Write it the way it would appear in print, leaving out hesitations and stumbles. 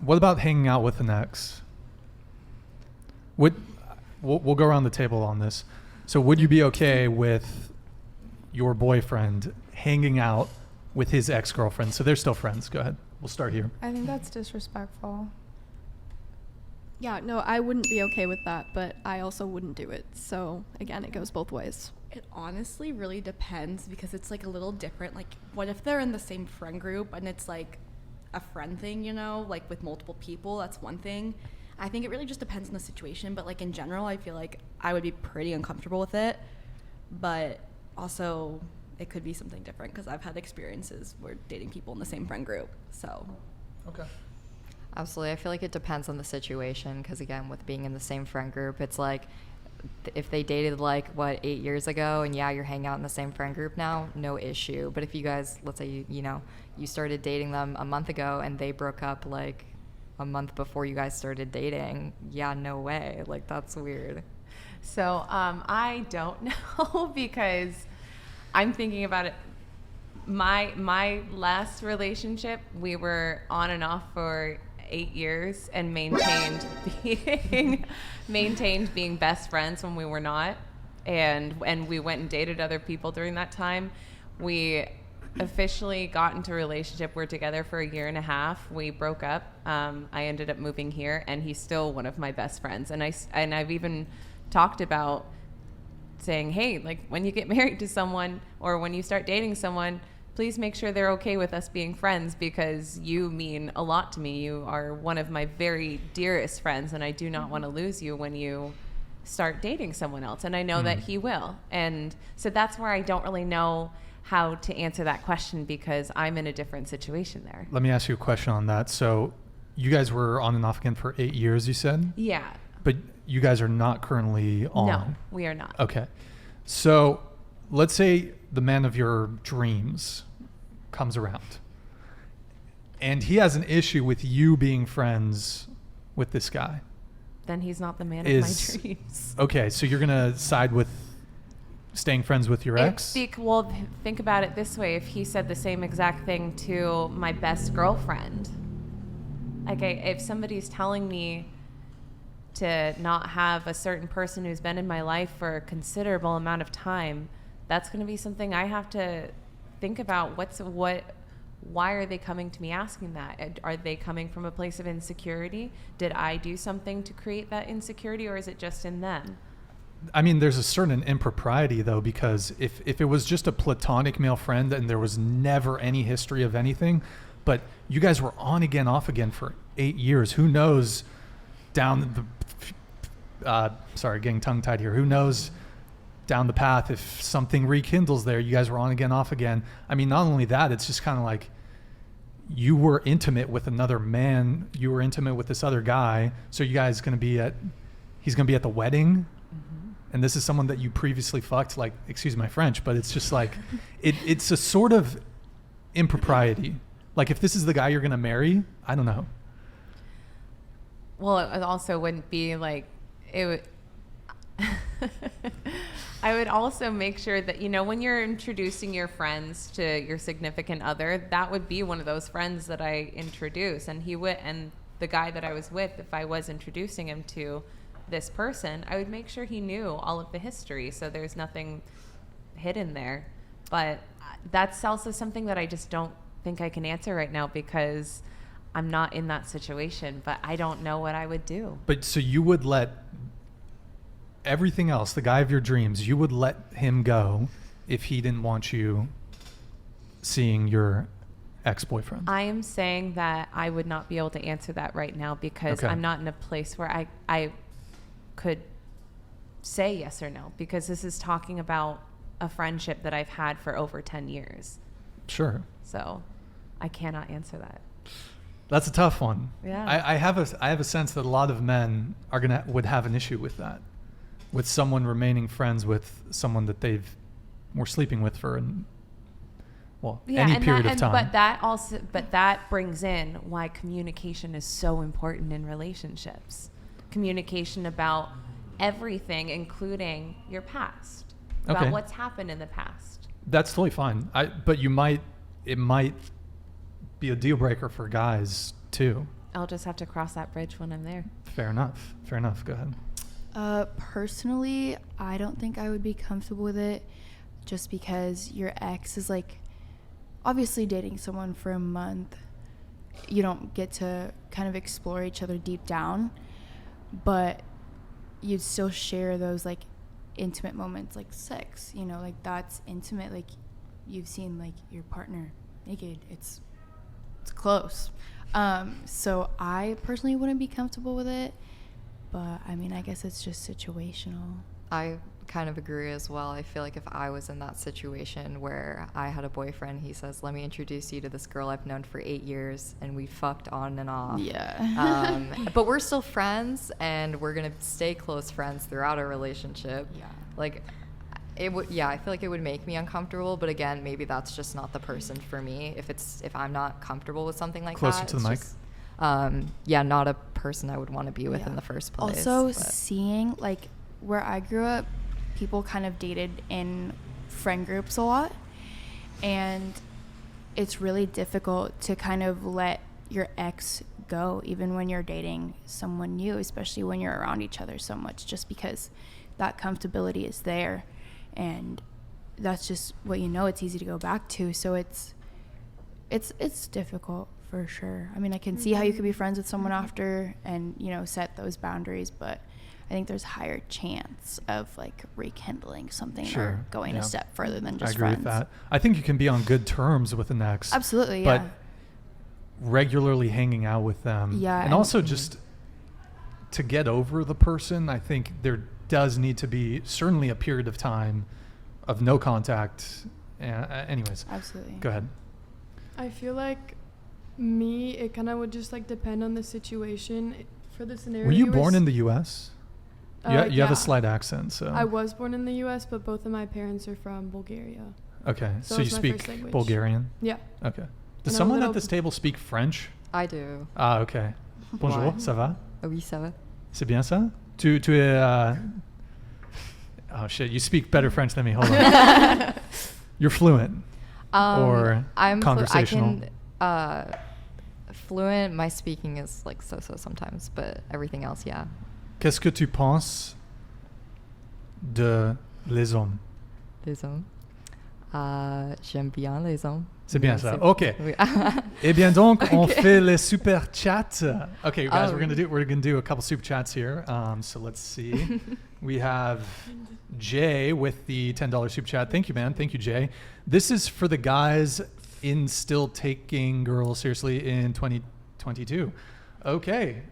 What about hanging out with an ex? We'll go around the table on this. So would you be okay with your boyfriend hanging out with his ex-girlfriend? So they're still friends. Go ahead. We'll start here. I think that's disrespectful. Yeah, no, I wouldn't be okay with that, but I also wouldn't do it. So again, it goes both ways. It honestly really depends because it's like a little different. Like, what if they're in the same friend group and it's like a friend thing, you know, like with multiple people? That's one thing. I think it really just depends on the situation, but like in general, I feel like I would be pretty uncomfortable with it. But also, it could be something different because I've had experiences where dating people in the same friend group. So, Okay. Absolutely. I feel like it depends on the situation because, again, with being in the same friend group, it's like if they dated 8 years ago and you're hanging out in the same friend group now, no issue. But if you guys, let's say, you started dating them a month ago and they broke up a month before you guys started dating, no way. That's weird. So I don't know because I'm thinking about it. My last relationship, we were on and off for 8 years and maintained being best friends when we were not, and we went and dated other people during that time. We officially got into a relationship. We're together for 1.5 years. We broke up. I ended up moving here, and he's still one of my best friends. And I've even talked about saying, hey, when you get married to someone or when you start dating someone, please make sure they're okay with us being friends because you mean a lot to me. You are one of my very dearest friends, and I do not want to lose you when you start dating someone else. And I know that he will. And so that's where I don't really know how to answer that question because I'm in a different situation there. Let me ask you a question on that. So you guys were on and off again for 8 years, you said? Yeah. But you guys are not currently on? No, we are not. Okay. So let's say the man of your dreams comes around and he has an issue with you being friends with this guy. Then he's not the man of my dreams. Okay, so you're going to side with staying friends with your ex? Well, think about it this way. If he said the same exact thing to my best girlfriend, if somebody's telling me to not have a certain person who's been in my life for a considerable amount of time, that's going to be something I have to think about. Why are they coming to me asking that? Are they coming from a place of insecurity? Did I do something to create that insecurity, or is it just in them? I mean, there's a certain impropriety, though, because if it was just a platonic male friend and there was never any history of anything, but you guys were on again, off again for 8 years, who knows down the, getting tongue-tied here, who knows down the path if something rekindles there. You guys were on again, off again. I mean, not only that, it's just kind of like you were intimate with another man, you were intimate with this other guy, so you guys he's going to be at the wedding. And this is someone that you previously fucked, excuse my French, but it's just it's a sort of impropriety. If this is the guy you're going to marry, I don't know. Well, it also wouldn't be it would. I would also make sure that, when you're introducing your friends to your significant other, that would be one of those friends that I introduce. And and the guy that I was with, if I was introducing him to this person, I would make sure he knew all of the history, so there's nothing hidden there. But that's also something that I just don't think I can answer right now because I'm not in that situation, but I don't know what I would do. But so you would let everything else, the guy of your dreams, you would let him go if he didn't want you seeing your ex-boyfriend? I am saying that I would not be able to answer that right now because I'm not in a place where I could say yes or no, because this is talking about a friendship that I've had for over 10 years. Sure. So I cannot answer that. That's a tough one. Yeah. I have a sense that a lot of men would have an issue with that, with someone remaining friends with someone that were sleeping with for any period of time. But that brings in why communication is so important in relationships. Communication about everything, including your past, about what's happened in the past. That's totally fine. But it might be a deal breaker for guys too. I'll just have to cross that bridge when I'm there. Fair enough. Fair enough. Go ahead. Personally, I don't think I would be comfortable with it just because your ex is like obviously dating someone for a month. You don't get to kind of explore each other deep down, but you'd still share those like intimate moments like sex, you know, like that's intimate. Like you've seen like your partner naked. It's close. So I personally wouldn't be comfortable with it. But, I mean, I guess it's just situational. I kind of agree as well. I feel like if I was in that situation where I had a boyfriend, he says, let me introduce you to this girl I've known for 8 years, and we fucked on and off. Yeah. But we're still friends, and we're going to stay close friends throughout our relationship. Yeah. Like, it would, yeah, I feel like it would make me uncomfortable, but again, maybe that's just not the person for me. If I'm not comfortable with something like Closer that. to the mic. Yeah, not a person I would want to be with in the first place. Also, but- seeing, like, where I grew up, people kind of dated in friend groups a lot. And it's really difficult to kind of let your ex go, even when you're dating someone new, especially when you're around each other so much, just because that comfortability is there. And that's just what you know it's easy to go back to. So it's difficult. For sure. I mean, I can see how you could be friends with someone after and, you know, set those boundaries, but I think there's higher chance of like rekindling something Sure. or going Yeah. a step further than I just agree friends. with that. I think you can be on good terms with an ex. Absolutely, but yeah. regularly hanging out with them. Yeah, And and- also just to get over the person, I think there does need to be certainly a period of time of no contact. Anyways, Absolutely. go ahead. I feel like it kind of would just like depend on the situation. For the scenario, Were you born in the U.S.? You have yeah. a slight accent, so. I was born in the U.S., but both of my parents are from Bulgaria. Okay, So so you it's my first speak language. Bulgarian? Yeah. Okay. Does And a someone at little- this table speak French? I do. Ah, okay. Bonjour, ça va? Oui, ça va. C'est bien ça? Tu es... oh shit, you speak better French than me. Hold on. You're fluent. Or I'm conversational. Fluent. My speaking is like so sometimes, but everything else, yeah. Qu'est-ce que tu penses de les hommes? Les hommes. J'aime bien les hommes. C'est bien ça. C'est- Ok. Oui. Eh bien donc, on fait les super chats. Okay, you guys, Oh. we're gonna do a couple super chats here. So let's see. We have Jay with the $10 super chat. Thank you, man. Thank you, Jay. This is for the guys in still taking girls seriously in 2022. Okay.